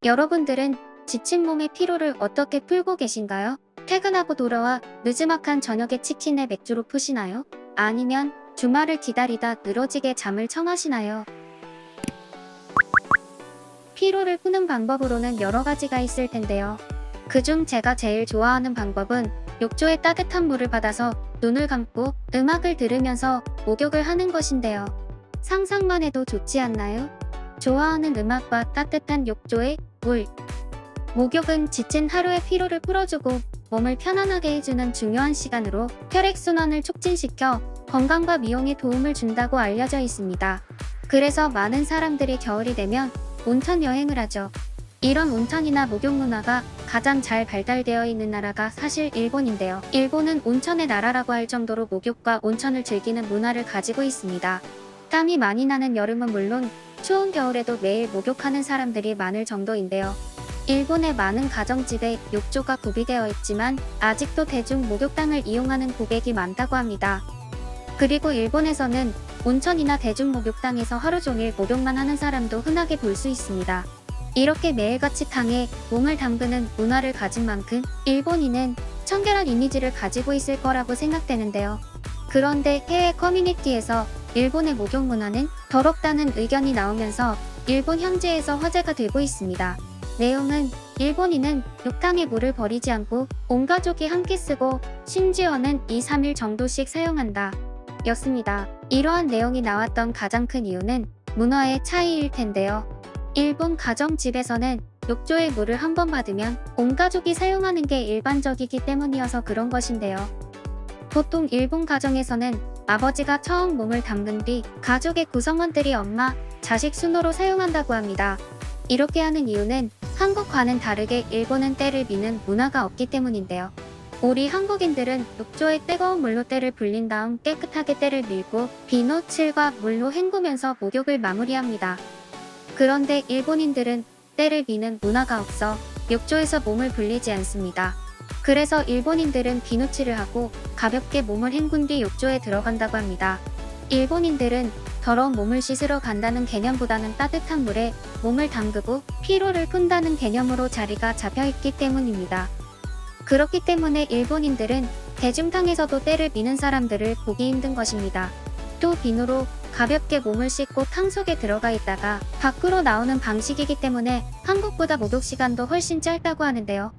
여러분들은 지친 몸의 피로를 어떻게 풀고 계신가요? 퇴근하고 돌아와 느지막한 저녁에 치킨에 맥주로 푸시나요? 아니면 주말을 기다리다 늘어지게 잠을 청하시나요? 피로를 푸는 방법으로는 여러 가지가 있을 텐데요. 그중 제가 제일 좋아하는 방법은 욕조에 따뜻한 물을 받아서 눈을 감고 음악을 들으면서 목욕을 하는 것인데요. 상상만 해도 좋지 않나요? 좋아하는 음악과 따뜻한 욕조의 물. 목욕은 지친 하루의 피로를 풀어주고 몸을 편안하게 해주는 중요한 시간으로 혈액순환을 촉진시켜 건강과 미용에 도움을 준다고 알려져 있습니다. 그래서 많은 사람들이 겨울이 되면 온천 여행을 하죠. 이런 온천이나 목욕 문화가 가장 잘 발달되어 있는 나라가 사실 일본인데요. 일본은 온천의 나라라고 할 정도로 목욕과 온천을 즐기는 문화를 가지고 있습니다. 땀이 많이 나는 여름은 물론 추운 겨울에도 매일 목욕하는 사람들이 많을 정도인데요. 일본의 많은 가정집에 욕조가 구비되어 있지만 아직도 대중 목욕탕을 이용하는 고객이 많다고 합니다. 그리고 일본에서는 온천이나 대중 목욕탕에서 하루 종일 목욕만 하는 사람도 흔하게 볼 수 있습니다. 이렇게 매일같이 탕에 몸을 담그는 문화를 가진 만큼 일본인은 청결한 이미지를 가지고 있을 거라고 생각되는데요. 그런데 해외 커뮤니티에서 일본의 목욕 문화는 더럽다는 의견이 나오면서 일본 현지에서 화제가 되고 있습니다. 내용은 일본인은 욕탕에 물을 버리지 않고 온 가족이 함께 쓰고 심지어는 2-3일 정도씩 사용한다 였습니다. 이러한 내용이 나왔던 가장 큰 이유는 문화의 차이일 텐데요. 일본 가정집에서는 욕조의 물을 한 번 받으면 온 가족이 사용하는 게 일반적이기 때문이어서 그런 것인데요. 보통 일본 가정에서는 아버지가 처음 몸을 담근 뒤 가족의 구성원들이 엄마, 자식 순으로 사용한다고 합니다. 이렇게 하는 이유는 한국과는 다르게 일본은 때를 미는 문화가 없기 때문인데요. 우리 한국인들은 욕조에 뜨거운 물로 때를 불린 다음 깨끗하게 때를 밀고 비누칠과 물로 헹구면서 목욕을 마무리합니다. 그런데 일본인들은 때를 미는 문화가 없어 욕조에서 몸을 불리지 않습니다. 그래서 일본인들은 비누칠을 하고 가볍게 몸을 헹군 뒤 욕조에 들어간다고 합니다. 일본인들은 더러운 몸을 씻으러 간다는 개념보다는 따뜻한 물에 몸을 담그고 피로를 푼다는 개념으로 자리가 잡혀있기 때문입니다. 그렇기 때문에 일본인들은 대중탕에서도 때를 미는 사람들을 보기 힘든 것입니다. 또 비누로 가볍게 몸을 씻고 탕 속에 들어가 있다가 밖으로 나오는 방식이기 때문에 한국보다 목욕 시간도 훨씬 짧다고 하는데요.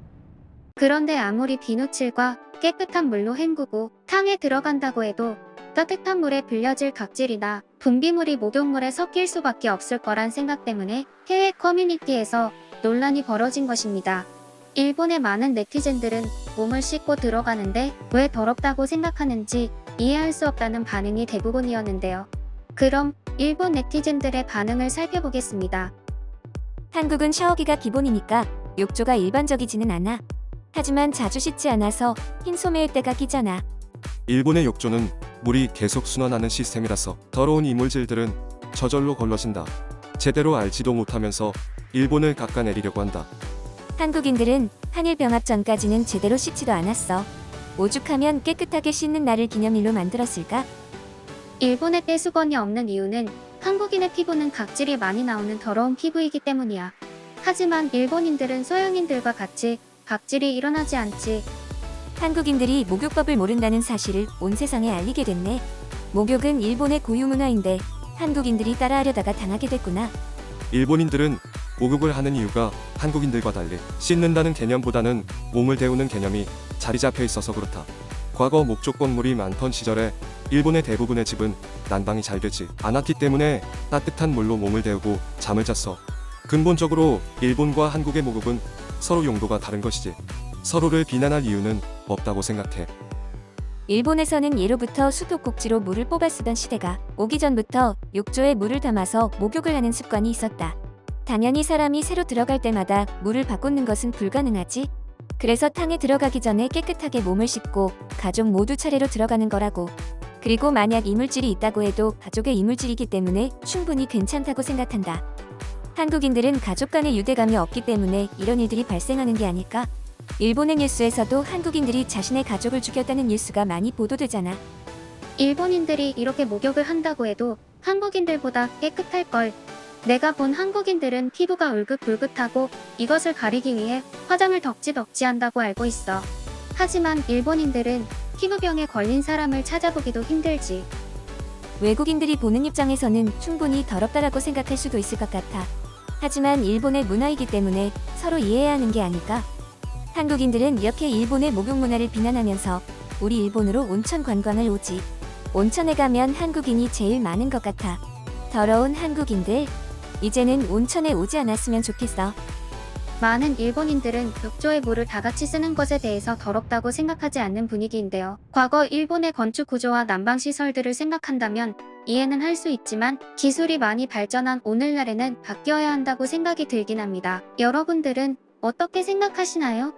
그런데 아무리 비누칠과 깨끗한 물로 헹구고 탕에 들어간다고 해도 따뜻한 물에 불려질 각질이나 분비물이 목욕물에 섞일 수밖에 없을 거란 생각 때문에 해외 커뮤니티에서 논란이 벌어진 것입니다. 일본의 많은 네티즌들은 몸을 씻고 들어가는데 왜 더럽다고 생각하는지 이해할 수 없다는 반응이 대부분이었는데요. 그럼 일본 네티즌들의 반응을 살펴보겠습니다. 한국은 샤워기가 기본이니까 욕조가 일반적이지는 않아. 하지만 자주 씻지 않아서 흰 소매일 때가 끼잖아. 일본의 욕조는 물이 계속 순환하는 시스템이라서 더러운 이물질들은 저절로 걸러진다. 제대로 알지도 못하면서 일본을 깎아내리려고 한다. 한국인들은 한일 병합 전까지는 제대로 씻지도 않았어. 오죽하면 깨끗하게 씻는 날을 기념일로 만들었을까? 일본에 떼수건이 없는 이유는 한국인의 피부는 각질이 많이 나오는 더러운 피부이기 때문이야. 하지만 일본인들은 서양인들과 같이 각질이 일어나지 않지. 한국인들이 목욕법을 모른다는 사실을 온 세상에 알리게 됐네. 목욕은 일본의 고유 문화인데 한국인들이 따라하려다가 당하게 됐구나. 일본인들은 목욕을 하는 이유가 한국인들과 달리 씻는다는 개념보다는 몸을 데우는 개념이 자리 잡혀 있어서 그렇다. 과거 목조건물이 많던 시절에 일본의 대부분의 집은 난방이 잘 되지 않았기 때문에 따뜻한 물로 몸을 데우고 잠을 잤어. 근본적으로 일본과 한국의 목욕은 서로 용도가 다른 것이지 서로를 비난할 이유는 없다고 생각해. 일본에서는 예로부터 수도꼭지로 물을 뽑아 쓰던 시대가 오기 전부터 욕조에 물을 담아서 목욕을 하는 습관이 있었다. 당연히 사람이 새로 들어갈 때마다 물을 바꾸는 것은 불가능하지. 그래서 탕에 들어가기 전에 깨끗하게 몸을 씻고 가족 모두 차례로 들어가는 거라고. 그리고 만약 이물질이 있다고 해도 가족의 이물질이기 때문에 충분히 괜찮다고 생각한다. 한국인들은 가족 간의 유대감이 없기 때문에 이런 일들이 발생하는 게 아닐까? 일본의 뉴스에서도 한국인들이 자신의 가족을 죽였다는 뉴스가 많이 보도되잖아. 일본인들이 이렇게 목욕을 한다고 해도 한국인들보다 깨끗할걸. 내가 본 한국인들은 피부가 울긋불긋하고 이것을 가리기 위해 화장을 덕지덕지 한다고 알고 있어. 하지만 일본인들은 피부병에 걸린 사람을 찾아보기도 힘들지. 외국인들이 보는 입장에서는 충분히 더럽다라고 생각할 수도 있을 것 같아. 하지만 일본의 문화이기 때문에 서로 이해해야 하는 게 아닐까? 한국인들은 이렇게 일본의 목욕 문화를 비난하면서 우리 일본으로 온천 관광을 오지. 온천에 가면 한국인이 제일 많은 것 같아. 더러운 한국인들, 이제는 온천에 오지 않았으면 좋겠어. 많은 일본인들은 욕조의 물을 다 같이 쓰는 것에 대해서 더럽다고 생각하지 않는 분위기인데요. 과거 일본의 건축 구조와 난방 시설들을 생각한다면 이해는 할 수 있지만 기술이 많이 발전한 오늘날에는 바뀌어야 한다고 생각이 들긴 합니다. 여러분들은 어떻게 생각하시나요?